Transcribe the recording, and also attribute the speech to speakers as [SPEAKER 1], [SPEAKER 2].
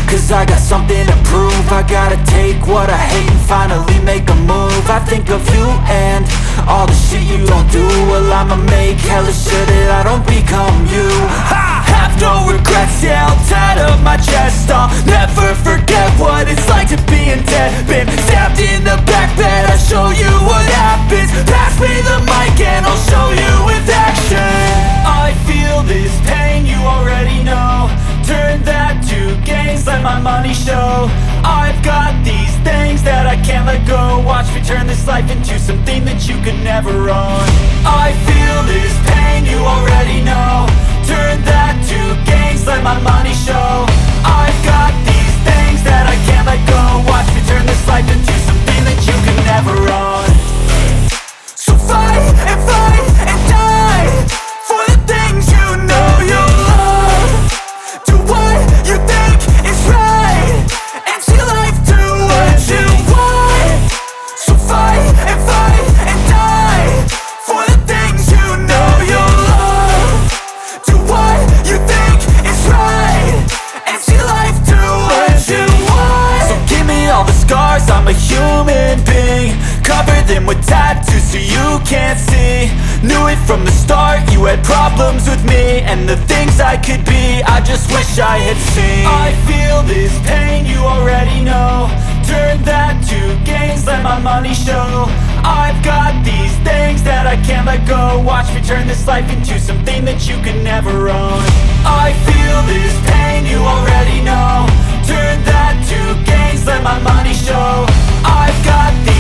[SPEAKER 1] Cause I got something to prove. I gotta take what I hate and finally make a move. I think of you and all the shit you don't do. Well, I'ma make hella sure that I don't become you. I have no regrets, yeah, I'll tattle my chest. I'll never forget what it's like to be in debt. Been stabbed in the back bed, I'll show you what happens. Pass me the mic and I'll show you with action. I feel this pain, you already know. Turn that to gains, let my money show. I've got these things that I can't let go. Watch me turn this life into something that you could never own. I feel this pain, you already know. Turn that to gains, let my money show. I've got these things that I can't let go. Watch me turn this life into something that you could never own. So fight and die for the things you know you love. Do what you think is right and see life do what you want. So fight and die for the things you know you love. Do what you think is right and see life do what you want. So give me all the scars, I'm a human being. Cover them with tattoos so you can't see. Knew it from the start, you had problems with me and the things I could be, I just wish I had seen. I feel this pain, you already know. Turn that to gains, let my money show. I've got these things that I can't let go. Watch me turn this life into something that you can never own. I feel this pain, you already know. Turn that to gains, let my money show. I've got these